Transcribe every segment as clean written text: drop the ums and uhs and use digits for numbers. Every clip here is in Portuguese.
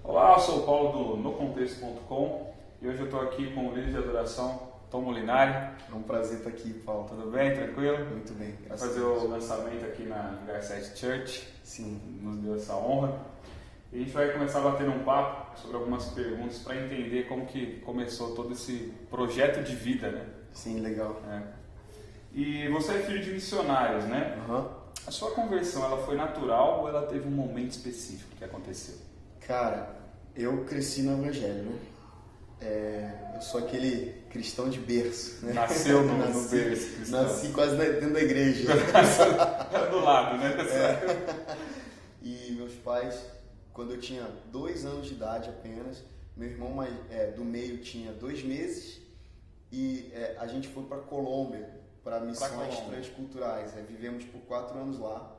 Olá, eu sou o Paulo do NoContexto.com e hoje eu estou aqui com o líder de adoração, Tom Molinari. É um prazer estar aqui, Paulo. Tudo bem? Tranquilo? Muito bem. Vai fazer o lançamento aqui na Garcete Church. Sim. Nos deu essa honra. E a gente vai começar a bater um papo sobre algumas perguntas para entender como que começou todo esse projeto de vida, né? Sim, legal. E você é filho de missionários, né? Uhum. A sua conversão, ela foi natural ou ela teve um momento específico que aconteceu? Cara, eu cresci no Evangelho, né? Eu sou aquele cristão de berço, né? Nasceu no berço cristão. Nasci quase dentro da igreja. Do lado, né? E meus pais, quando eu tinha 2 anos de idade apenas, meu irmão do meio tinha 2 meses e a gente foi para Colômbia, para missões transculturais. Vivemos por 4 anos lá,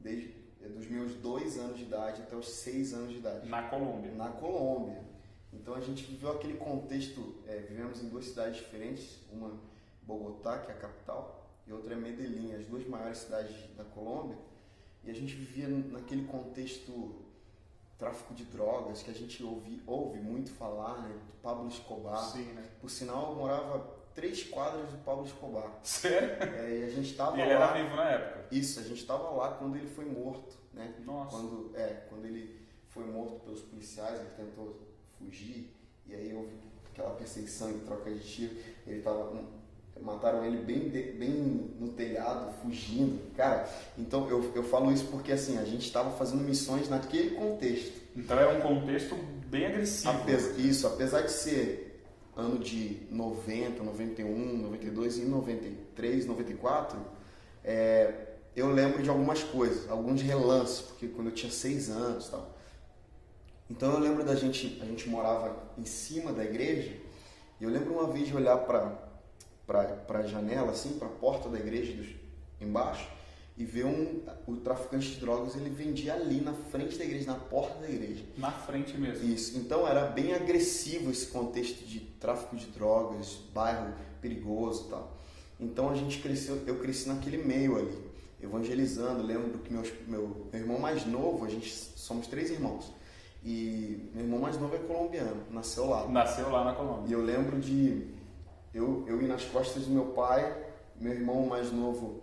desde dos meus 2 anos de idade até os 6 anos de idade. Na Colômbia? Na Colômbia. Então a gente viveu aquele contexto, vivemos em 2 cidades diferentes, uma Bogotá, que é a capital, e outra é Medellín, as 2 maiores cidades da Colômbia, e a gente vivia naquele contexto tráfico de drogas, que a gente ouve muito falar, né, do Pablo Escobar. Sim, né? Por sinal, eu morava 3 quadras do Pablo Escobar. Sério? E a gente estava lá. Ele era vivo na época? Isso, a gente estava lá quando ele foi morto, né? Nossa. Quando ele foi morto pelos policiais, ele tentou fugir, e aí houve aquela perseguição e troca de tiro. Mataram ele bem no telhado, fugindo. Cara, então eu falo isso porque assim, a gente estava fazendo missões naquele contexto. Então era um contexto bem agressivo. Isso, apesar de ser ano de 90, 91, 92 e 93, 94, eu lembro de algumas coisas, alguns relances, porque quando eu tinha 6 anos e tal. Então eu lembro a gente morava em cima da igreja, e eu lembro uma vez de olhar para a janela, assim, para a porta da igreja embaixo, e ver o traficante de drogas, ele vendia ali na frente da igreja, na porta da igreja. Na frente mesmo? Isso, então era bem agressivo esse contexto de tráfico de drogas, bairro perigoso e tal. Então eu cresci naquele meio ali, evangelizando. Lembro que meu irmão mais novo, somos 3 irmãos, e meu irmão mais novo é colombiano, nasceu lá. Nasceu lá na Colômbia. E eu lembro de eu ir nas costas do meu pai, meu irmão mais novo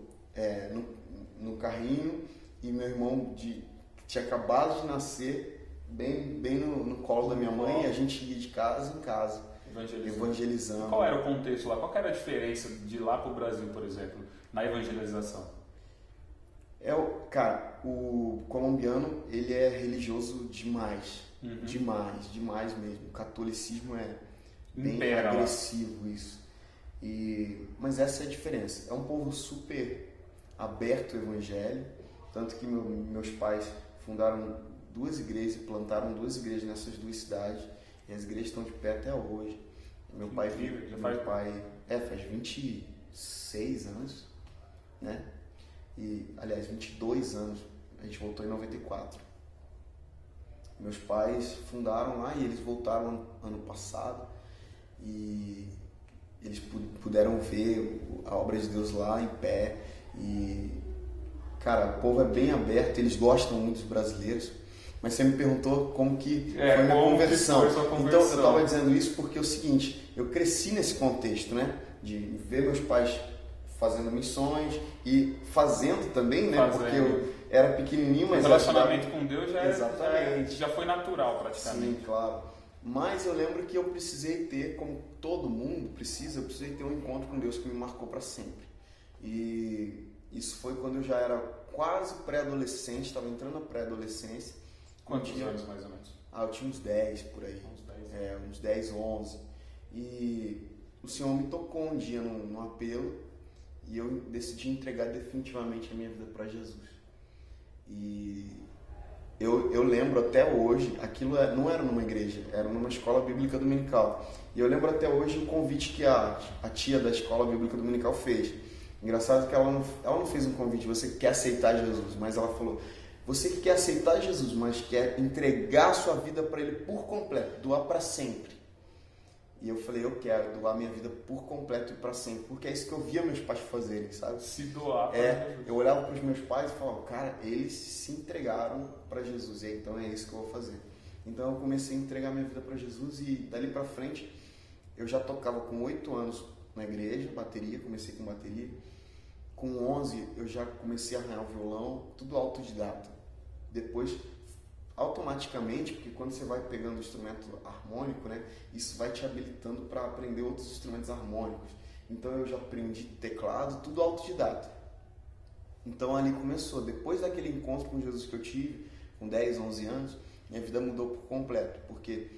no carrinho, e meu irmão que tinha acabado de nascer bem no colo da minha mãe, e a gente ia de casa em casa, evangelizando. Qual era o contexto lá? Qual era a diferença de lá para o Brasil, por exemplo, na evangelização? Cara, o colombiano, ele é religioso demais. Uhum. Demais mesmo. O catolicismo é bem Impera agressivo, isso. Mas essa é a diferença. É um povo super aberto ao evangelho, tanto que meus pais fundaram 2 igrejas, plantaram 2 igrejas nessas 2 cidades, e as igrejas estão de pé até hoje. Meu pai faz 26 anos, né? E, aliás, 22 anos. A gente voltou em 94. Meus pais fundaram lá e eles voltaram ano passado, e eles puderam ver a obra de Deus lá em pé. E, cara, o povo é bem aberto, eles gostam muito dos brasileiros. Mas você me perguntou como que foi a minha conversão. Então, eu estava dizendo isso porque é o seguinte, eu cresci nesse contexto, né? De ver meus pais fazendo missões e fazendo também, né? Porque eu era pequenininho, mas... O relacionamento com Deus já foi natural, praticamente. Sim, claro. Mas eu lembro que eu precisei ter, como todo mundo precisa, eu precisei ter um encontro com Deus que me marcou para sempre. E isso foi quando eu já era quase pré-adolescente, estava entrando na pré-adolescência. Quantos anos, mais ou menos? Eu tinha uns 10 por aí. Uns 10, 11. E o Senhor me tocou um dia num apelo, e eu decidi entregar definitivamente a minha vida para Jesus. E eu lembro até hoje, aquilo não era numa igreja, era numa escola bíblica dominical. E eu lembro até hoje o convite que a tia da escola bíblica dominical fez. Engraçado que ela não fez um convite, você quer aceitar Jesus, mas ela falou, você que quer aceitar Jesus, mas quer entregar sua vida para Ele por completo, doar para sempre. E eu falei, eu quero doar minha vida por completo e para sempre, porque é isso que eu via meus pais fazerem, sabe? Se doar para Jesus. Eu olhava para os meus pais e falava, cara, eles se entregaram para Jesus, e então é isso que eu vou fazer. Então eu comecei a entregar minha vida para Jesus e dali para frente eu já tocava com 8 anos na igreja, bateria, comecei com bateria. Com 11 eu já comecei a arranhar o violão, tudo autodidata. Depois, automaticamente, porque quando você vai pegando o instrumento harmônico, né, isso vai te habilitando para aprender outros instrumentos harmônicos. Então eu já aprendi teclado, tudo autodidata. Então ali começou. Depois daquele encontro com Jesus que eu tive, com 10, 11 anos, minha vida mudou por completo, porque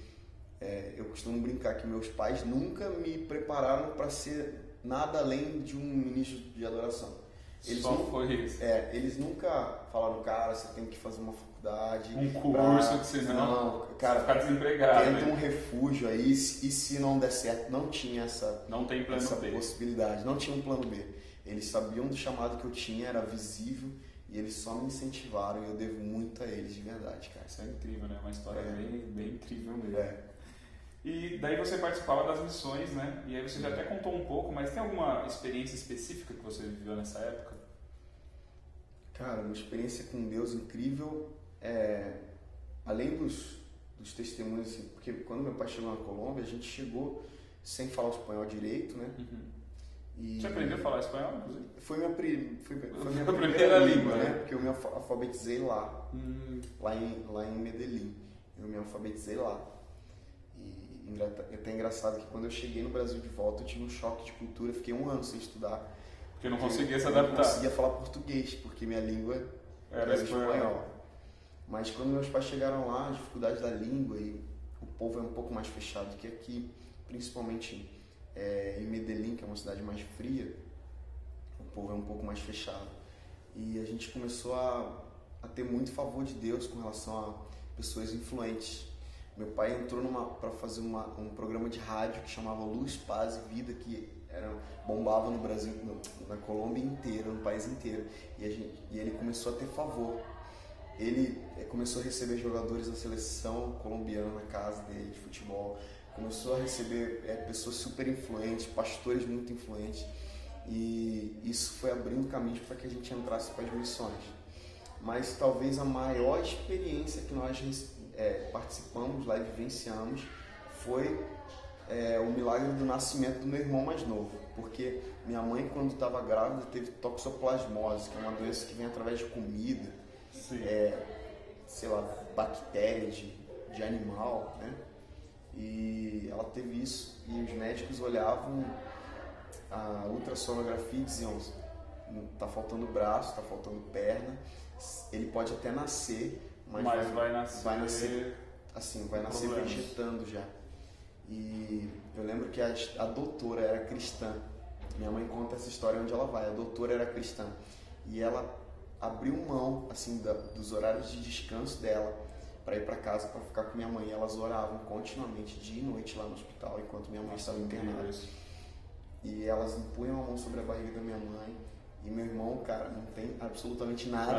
eu costumo brincar que meus pais nunca me prepararam para ser nada além de um ministro de adoração. Eles nunca falaram, cara, você tem que fazer uma faculdade. Um curso que senão cara, ficar desempregado. Tenta um refúgio aí, e se não der certo, não tinha essa possibilidade, não tinha um plano B. Eles sabiam do chamado que eu tinha, era visível, e eles só me incentivaram e eu devo muito a eles, de verdade, cara. Isso é incrível, né? Uma história bem incrível mesmo. E daí você participava das missões, né? E aí você já até contou um pouco, mas tem alguma experiência específica que você viveu nessa época? Cara, uma experiência com Deus incrível, além dos testemunhos, assim, porque quando meu pai chegou na Colômbia, a gente chegou sem falar o espanhol direito, né? E você aprendeu a falar espanhol, inclusive? Foi minha primeira língua, né? Porque eu me alfabetizei lá, lá em Medellín. Eu me alfabetizei lá. E é até engraçado que quando eu cheguei no Brasil de volta, eu tive um choque de cultura, fiquei 1 ano sem estudar. Porque eu não conseguia se adaptar. Eu não conseguia falar português, porque minha língua era espanhol. Mas quando meus pais chegaram lá, a dificuldade da língua, e o povo é um pouco mais fechado que aqui, principalmente em Medellín, que é uma cidade mais fria, o povo é um pouco mais fechado. E a gente começou a ter muito favor de Deus com relação a pessoas influentes. Meu pai entrou para fazer um programa de rádio que chamava Luz, Paz e Vida, que bombava no Brasil, na Colômbia inteira, no país inteiro. E ele começou a ter favor. Ele começou a receber jogadores da seleção colombiana na casa dele, de futebol. Começou a receber pessoas super influentes, pastores muito influentes. E isso foi abrindo caminho para que a gente entrasse para as missões. Mas talvez a maior experiência que nós participamos lá e vivenciamos foi o milagre do nascimento do meu irmão mais novo. Porque minha mãe, quando estava grávida, teve toxoplasmose, que é uma doença que vem através de comida, sei lá, bactéria de animal, né? E ela teve isso, e os médicos olhavam a ultrassonografia e diziam: tá faltando braço, tá faltando perna, ele pode até nascer, mas vai nascer assim, vai nascer vegetando já. E eu lembro que a doutora era cristã. Minha mãe conta essa história onde ela vai. A doutora era cristã e ela abriu mão assim dos horários de descanso dela para ir para casa para ficar com minha mãe. E elas oravam continuamente dia e noite lá no hospital enquanto minha mãe estava internada. E elas punham a mão sobre a barriga da minha mãe. E meu irmão, cara, não tem absolutamente nada.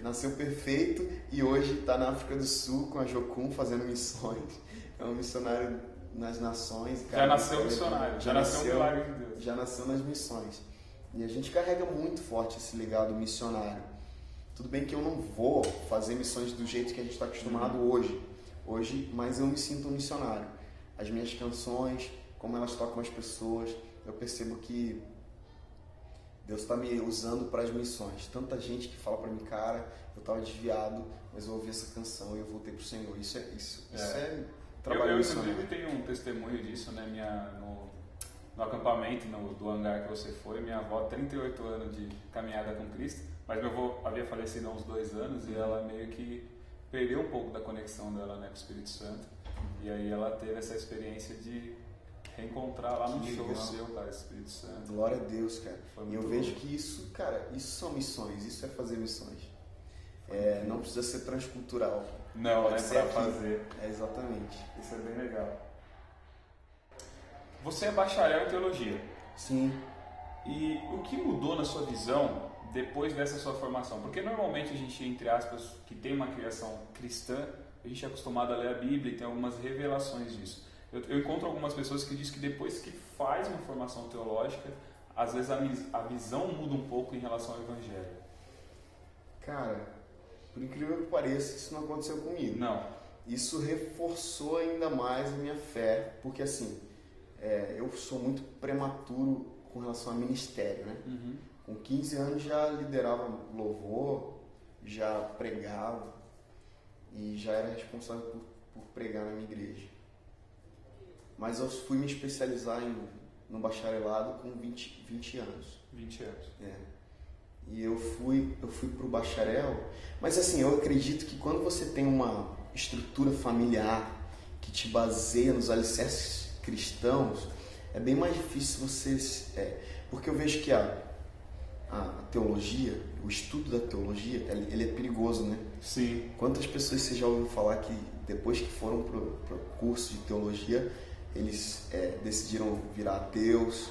Nasceu perfeito e hoje está na África do Sul com a Jocum fazendo missões. É um missionário nas nações. Cara, já nasceu missionário, já nasceu um milagre de Deus. Já nasceu nas missões. E a gente carrega muito forte esse legado missionário. Tudo bem que eu não vou fazer missões do jeito que a gente está acostumado hoje, mas eu me sinto um missionário. As minhas canções, como elas tocam as pessoas, eu percebo que Deus está me usando para as missões. Tanta gente que fala para mim, cara, eu estava desviado, mas eu ouvi essa canção e eu voltei para o Senhor. Isso é trabalho missionário. Eu inclusive tenho um testemunho disso, né? No acampamento do hangar que você foi, minha avó, 38 anos de caminhada com Cristo, mas meu avô havia falecido há uns 2 anos e ela meio que perdeu um pouco da conexão dela, né, com o Espírito Santo. E aí ela teve essa experiência de reencontrar lá no show seu, cara, Espírito Santo. Glória a Deus, cara. E eu vejo que isso, cara, isso são missões, isso é fazer missões. Não precisa ser transcultural. Não, é pra fazer. Exatamente. Isso é bem legal. Você é bacharel em teologia. Sim. E o que mudou na sua visão depois dessa sua formação? Porque normalmente a gente, entre aspas, que tem uma criação cristã, a gente é acostumado a ler a Bíblia e tem algumas revelações disso. Eu encontro algumas pessoas que dizem que depois que faz uma formação teológica, às vezes a visão muda um pouco em relação ao Evangelho. Cara, por incrível que pareça, isso não aconteceu comigo. Não. isso reforçou ainda mais a minha fé, porque assim, eu sou muito prematuro com relação a ministério, né? Uhum. Com 15 anos já liderava louvor, já pregava e já era responsável por pregar na minha igreja. Mas eu fui me especializar no bacharelado com 20 anos. 20 anos. E eu fui pro bacharel, mas assim, eu acredito que quando você tem uma estrutura familiar que te baseia nos alicerces cristãos, é bem mais difícil você... porque eu vejo que a teologia, o estudo da teologia, ele é perigoso, né? Sim. Quantas pessoas você já ouviu falar que depois que foram pro curso de teologia, eles decidiram virar ateus,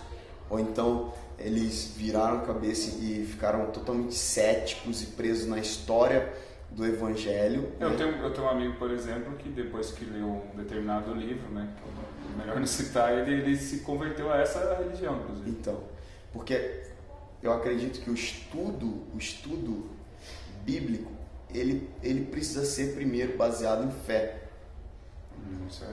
ou então eles viraram a cabeça e ficaram totalmente céticos e presos na história do Evangelho. Eu tenho um amigo, por exemplo, que depois que leu um determinado livro, né, melhor não citar, ele se converteu a essa religião, inclusive. Então, porque eu acredito que o estudo bíblico, ele precisa ser primeiro baseado em fé. Isso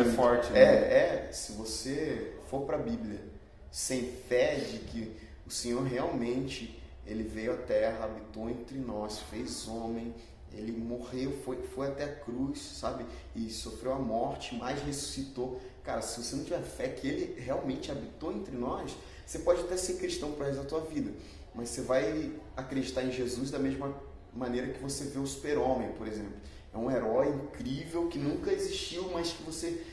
é forte, né? Se você for para a Bíblia sem fé de que o Senhor realmente ele veio à terra, habitou entre nós, fez homem, ele morreu, foi até a cruz, sabe? E sofreu a morte, mas ressuscitou. Cara, se você não tiver fé que ele realmente habitou entre nós, você pode até ser cristão pro resto da tua vida, mas você vai acreditar em Jesus da mesma maneira que você vê o Super-Homem, por exemplo. É um herói incrível que nunca existiu, mas que você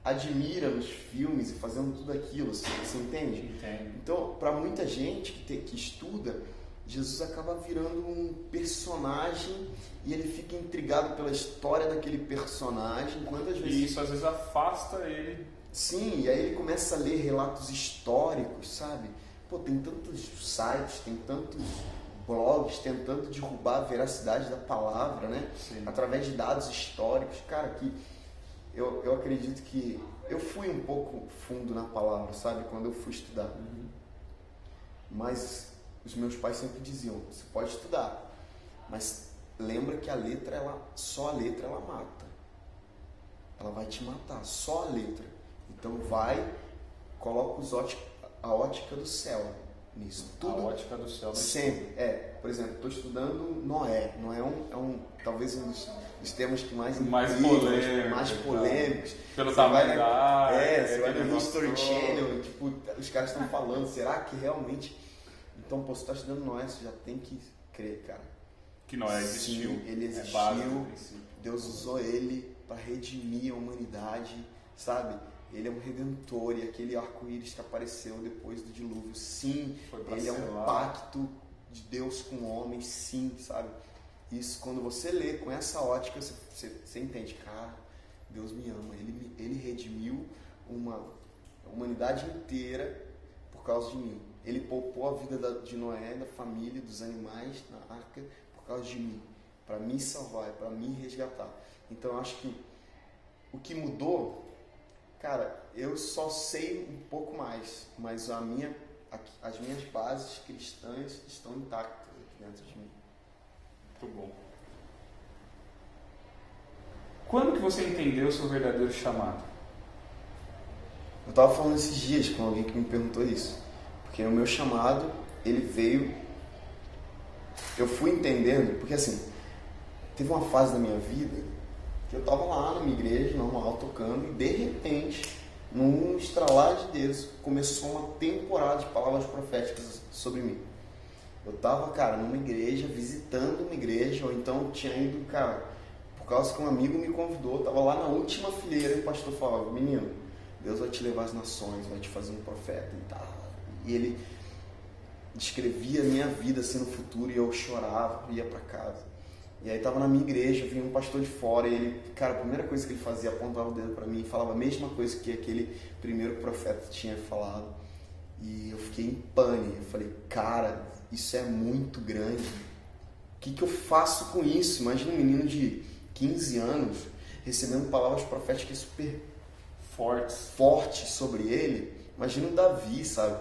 admira nos filmes e fazendo tudo aquilo, você entende? Entendo. Então, para muita gente que estuda, Jesus acaba virando um personagem e ele fica intrigado pela história daquele personagem. Quantas vezes... E isso às vezes afasta ele. Sim, e aí ele começa a ler relatos históricos, sabe? Pô, tem tantos sites, tem tantos blogs tentando derrubar a veracidade da palavra, né? Sim. Através de dados históricos. Cara, que eu acredito que eu fui um pouco fundo na palavra, sabe? Quando eu fui estudar. Uhum. Mas os meus pais sempre diziam, você pode estudar, mas lembra que só a letra ela mata. Ela vai te matar, só a letra. Então coloca a ótica do céu nisso. Tudo, a ótica do céu. Sempre. Por exemplo, estou estudando Noé. Noé talvez um dos temas que mais polêmicos. Pelo tamanho da área. Você vai no History Channel, tipo, os caras estão falando, será que realmente... Então, você está estudando Noé, você já tem que crer, cara. Que Noé existiu. Sim, ele existiu. Deus usou ele para redimir a humanidade, sabe? Ele é um redentor e aquele arco-íris que apareceu depois do dilúvio, sim, ele é um pacto de Deus com o homem, sim, sabe? Isso, quando você lê com essa ótica, você entende, cara, Deus me ama, ele redimiu uma humanidade inteira por causa de mim. Ele poupou a vida de Noé, da família, dos animais na arca por causa de mim, para me salvar, para me resgatar. Então eu acho que o que mudou, cara, eu só sei um pouco mais, mas as minhas bases cristãs estão intactas dentro de mim. Muito bom. Quando que você entendeu o seu verdadeiro chamado? Eu estava falando esses dias com alguém que me perguntou isso. Porque o meu chamado, ele veio... Eu fui entendendo, porque assim, teve uma fase da minha vida que eu estava lá na minha igreja, normal, tocando, e de repente, num estralar de Deus, começou uma temporada de palavras proféticas sobre mim. Eu estava, cara, numa igreja, visitando uma igreja, ou então tinha ido, cara, por causa que um amigo me convidou, eu estava lá na última fileira e o pastor falava, menino, Deus vai te levar às nações, vai te fazer um profeta e tal. E ele descrevia a minha vida assim no futuro e eu chorava, ia para casa. E aí tava na minha igreja, vinha um pastor de fora e ele, cara, a primeira coisa que ele fazia, apontava o dedo para mim e falava a mesma coisa que aquele primeiro profeta tinha falado. E eu fiquei em pânico, eu falei, cara, isso é muito grande. O que eu faço com isso? Imagina um menino de 15 anos recebendo palavras proféticas super fortes sobre ele. Imagina o Davi, sabe?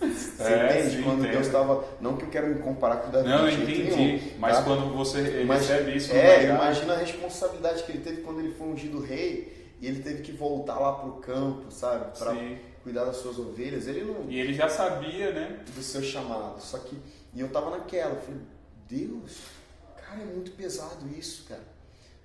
Você entende? Sim, Quando entendo. Deus estava... Não que eu quero me comparar com Davi. Não, eu de jeito entendi. nenhum, Mas tá? quando você recebe isso... Imagina a responsabilidade que ele teve quando ele foi ungido rei e ele teve que voltar lá pro campo, sabe? Para cuidar das suas ovelhas. Ele não... E ele já sabia, né? Do seu chamado. Só que... E eu tava naquela. Eu falei, Deus, cara, é muito pesado isso, cara.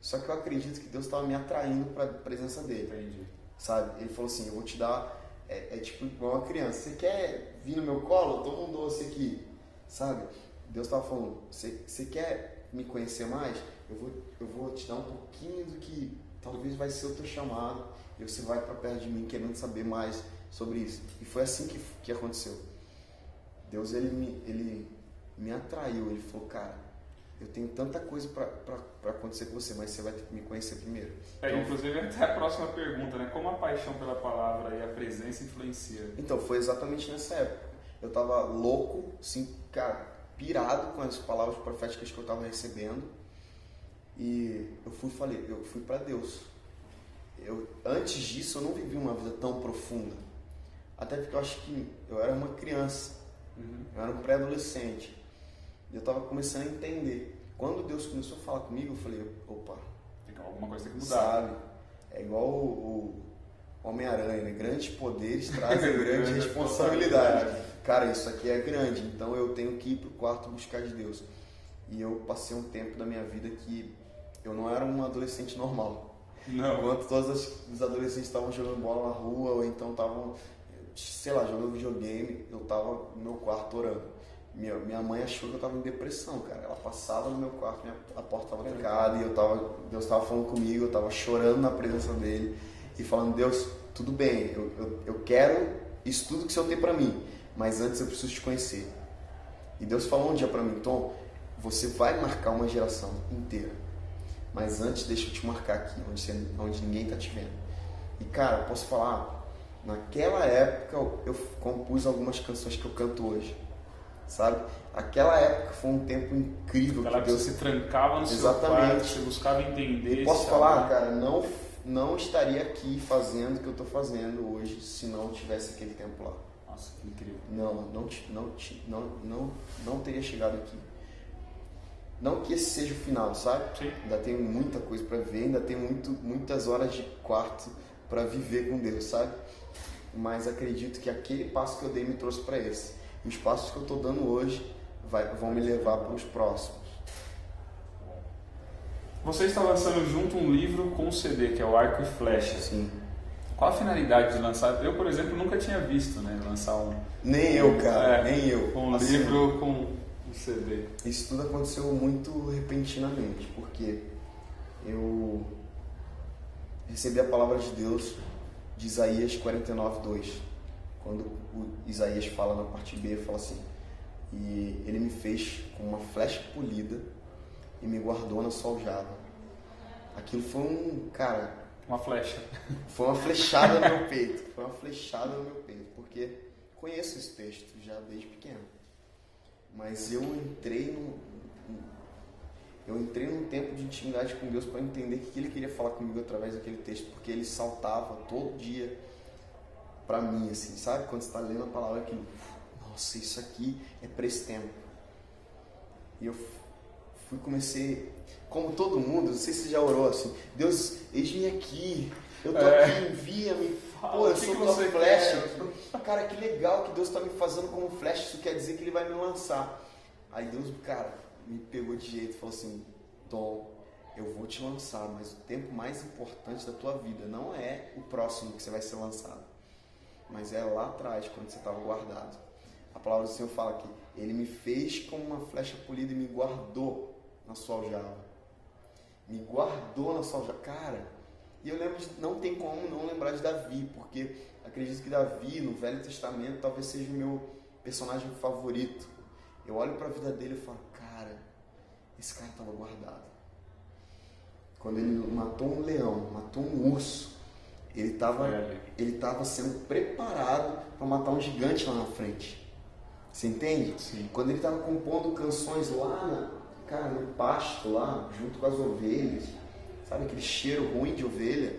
Só que eu acredito que Deus estava me atraindo para a presença dele. Entendi. Sabe? Ele falou assim, eu vou te dar... É tipo igual uma criança. Você quer vir no meu colo? Toma um doce aqui. Sabe? Deus estava falando, você quer me conhecer mais? Eu vou te dar um pouquinho do que talvez vai ser o teu chamado. E você vai para perto de mim querendo saber mais sobre isso. E foi assim que aconteceu. Deus, ele me atraiu. Ele falou, cara, eu tenho tanta coisa para acontecer com você, mas você vai ter que me conhecer primeiro. Então, Inclusive, até a próxima pergunta, né? Como a paixão pela palavra e a presença influencia? Então, foi exatamente nessa época. Eu tava louco, assim, cara, pirado com as palavras proféticas que eu tava recebendo. E eu fui para Deus. Antes disso, eu não vivi uma vida tão profunda. Até porque eu acho que eu era uma criança. Eu era um pré-adolescente. E eu estava começando a entender. Quando Deus começou a falar comigo, eu falei, opa, Alguma coisa tem que mudar. sabe? É igual o Homem-Aranha, né? Grandes poderes trazem grande responsabilidade. Cara, isso aqui é grande, então eu tenho que ir pro quarto buscar de Deus. E eu passei um tempo da minha vida que eu não era um adolescente normal. Não. Enquanto todos os adolescentes estavam jogando bola na rua, ou então estavam, sei lá, jogando videogame, eu estava no meu quarto orando. Minha mãe achou que eu estava em depressão, cara. Ela passava no meu quarto, a porta estava trancada e Deus estava falando comigo, eu estava chorando na presença dele e falando, Deus, tudo bem, eu quero isso tudo que o Senhor tem para mim, mas antes eu preciso te conhecer. E Deus falou um dia para mim, Tom, você vai marcar uma geração inteira, mas antes deixa eu te marcar aqui, onde ninguém está te vendo. E cara, eu posso falar, naquela época eu compus algumas canções que eu canto hoje. Sabe? Aquela época foi um tempo incrível. Aquela que Deus se trancava no Exatamente. seu quarto, você buscava entender. E posso falar, cara, não estaria aqui fazendo o que eu estou fazendo hoje se não tivesse aquele tempo lá. Nossa, que incrível. Não teria chegado aqui. Não que esse seja o final, sabe? Sim. Ainda tenho muita coisa para ver, ainda tenho muitas horas de quarto para viver com Deus, sabe? Mas acredito que aquele passo que eu dei me trouxe para esse. E os passos que eu estou dando hoje vão me levar para os próximos. Você está lançando junto um livro com um CD, que é o Arco e Flecha. Sim. Qual a finalidade de lançar? Eu, por exemplo, nunca tinha visto, né? Lançar um... Nem eu, cara. Nem eu. Um assim, livro com um CD. Isso tudo aconteceu muito repentinamente, porque eu recebi a palavra de Deus de Isaías 49:2. Quando o Isaías fala na parte B, fala assim, e ele me fez com uma flecha polida e me guardou na sua aljava. Aquilo foi uma flecha. Foi uma flechada no meu peito. Foi uma flechada no meu peito, porque conheço esse texto já desde pequeno. Mas eu entrei num tempo de intimidade com Deus para entender o que Ele queria falar comigo através daquele texto, porque ele saltava todo dia para mim, assim, sabe? Quando você está lendo a palavra, aquilo, nossa, isso aqui é para esse tempo. E eu comecei, como todo mundo, não sei se você já orou assim, Deus, eis-me aqui, eu tô aqui, envia-me, pô, eu sou tua flecha. Cara, que legal que Deus está me fazendo como flecha, isso quer dizer que Ele vai me lançar. Aí Deus, cara, me pegou de jeito e falou assim, Tom, eu vou te lançar, mas o tempo mais importante da tua vida não é o próximo que você vai ser lançado, mas é lá atrás, quando você estava guardado. A palavra do Senhor fala que Ele me fez como uma flecha polida e me guardou na sua aljava. Me guardou na sua aljava. Cara, e eu lembro não tem como não lembrar de Davi, porque acredito que Davi, no Velho Testamento, talvez seja o meu personagem favorito. Eu olho para a vida dele e falo, cara, esse cara estava guardado. Quando ele matou um leão, matou um urso, ele estava sendo preparado para matar um gigante lá na frente. Você entende? Sim. Quando ele estava compondo canções lá, no pasto, lá, junto com as ovelhas, sabe aquele cheiro ruim de ovelha?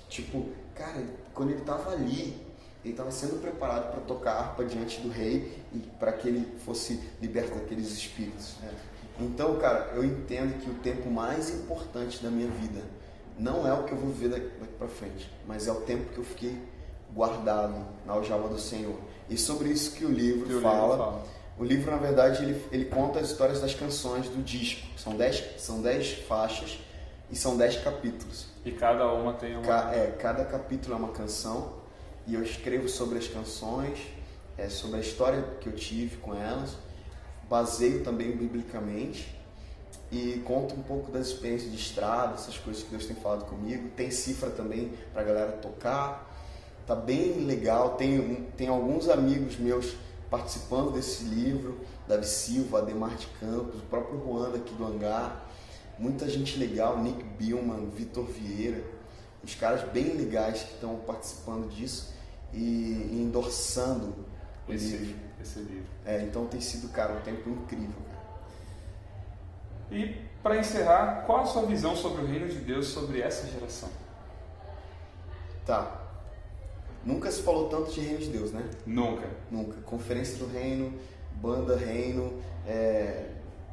Tipo, cara, quando ele estava ali, ele estava sendo preparado para tocar harpa diante do rei e para que ele fosse liberto daqueles espíritos. Então, cara, eu entendo que o tempo mais importante da minha vida não é o que eu vou viver daqui para frente, mas é o tempo que eu fiquei guardado na aljava do Senhor. E sobre isso que o livro fala. O livro, na verdade, ele conta as histórias das canções do disco. São 10 faixas e são 10 capítulos. E cada uma tem uma... Cada capítulo é uma canção. E eu escrevo sobre as canções, sobre a história que eu tive com elas. Baseio também biblicamente. E conto um pouco das experiências de estrada, essas coisas que Deus tem falado comigo. Tem cifra também pra galera tocar. Tá bem legal. Tem alguns amigos meus participando desse livro, Davi Silva, Ademar de Campos, o próprio Juan aqui do Hangar, muita gente legal, Nick Billman, Vitor Vieira, uns caras bem legais que estão participando disso e endossando esse livro. Então tem sido, cara, um tempo incrível. Cara. E para encerrar, qual a sua visão sobre o reino de Deus, sobre essa geração? Tá. Nunca se falou tanto de reino de Deus, né? Nunca. Conferência do reino, banda reino,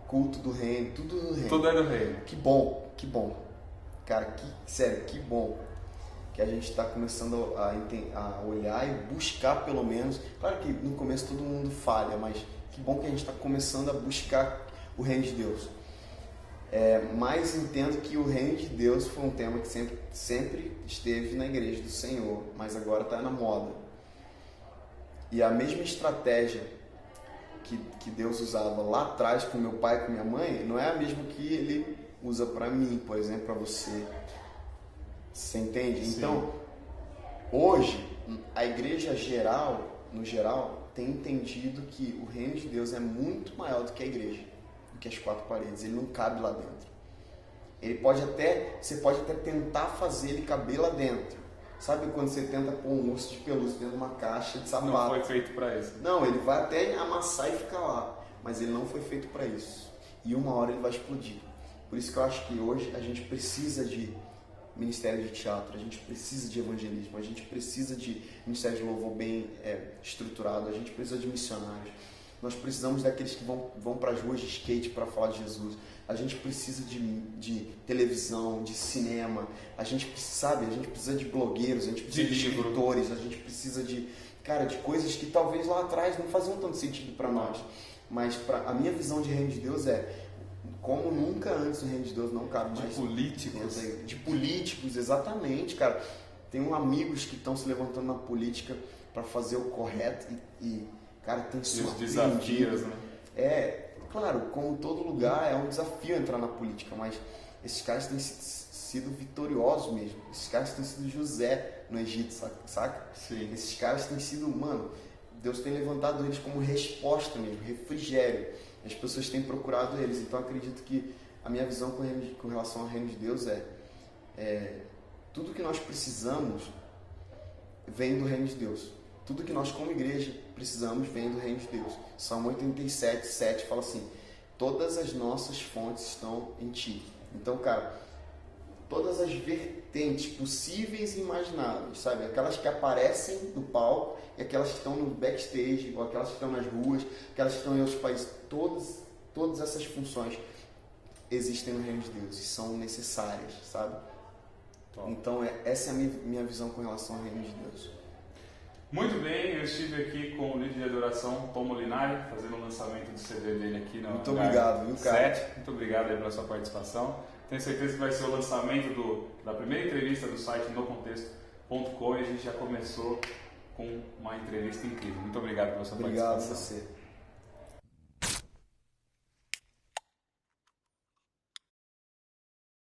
culto do reino, tudo do reino. Tudo é do reino. Que bom. Cara, sério, que bom que a gente está começando a olhar e buscar pelo menos. Claro que no começo todo mundo falha, mas que bom que a gente está começando a buscar o reino de Deus. Mas entendo que o reino de Deus foi um tema que sempre esteve na igreja do Senhor, mas agora está na moda. E a mesma estratégia que Deus usava lá atrás com meu pai e com minha mãe, não é a mesma que Ele usa para mim, por exemplo, para você. Você entende? Sim. Então, hoje, a igreja no geral, tem entendido que o reino de Deus é muito maior do que a igreja. Que as 4 paredes, ele não cabe lá dentro. Você pode até tentar fazer ele caber lá dentro. Sabe quando você tenta pôr um urso de pelúcia dentro de uma caixa de sapato? Não foi feito para isso. Não, ele vai até amassar e ficar lá, mas ele não foi feito para isso. E uma hora ele vai explodir. Por isso que eu acho que hoje a gente precisa de ministério de teatro, a gente precisa de evangelismo, a gente precisa de ministério de louvor bem estruturado, a gente precisa de missionários. Nós precisamos daqueles que vão para as ruas de skate para falar de Jesus. A gente precisa de televisão, de cinema. A gente precisa de blogueiros, a gente precisa de escritores, a gente precisa de coisas que talvez lá atrás não faziam tanto sentido para nós. Mas a minha visão de reino de Deus como nunca antes o reino de Deus não cabe mais. De políticos, exatamente, cara. Tenho amigos que estão se levantando na política para fazer o correto cara, tem os desafios, né? Claro, como todo lugar, é um desafio entrar na política, mas esses caras têm sido vitoriosos mesmo. Esses caras têm sido José no Egito, saca? Sim. Esses caras têm sido, Deus tem levantado eles como resposta mesmo, refrigério. As pessoas têm procurado eles, então acredito que a minha visão com relação ao reino de Deus tudo que nós precisamos vem do reino de Deus. Tudo que nós como igreja precisamos vem do reino de Deus. Salmo 87, 7 fala assim: todas as nossas fontes estão em ti. Então, cara, todas as vertentes possíveis e imagináveis, sabe? Aquelas que aparecem no palco e aquelas que estão no backstage, ou aquelas que estão nas ruas, aquelas que estão em outros países. Todas essas funções existem no reino de Deus e são necessárias, sabe? Top. Então, essa é a minha visão com relação ao reino de Deus. Muito bem, eu estive aqui com o líder de adoração, Tom Molinari, fazendo o lançamento do CD dele aqui no Muito obrigado, viu, cara? 7. Muito obrigado aí pela sua participação. Tenho certeza que vai ser o lançamento da primeira entrevista do site nocontexto.com e a gente já começou com uma entrevista incrível. Muito obrigado pela sua participação. Obrigado a você.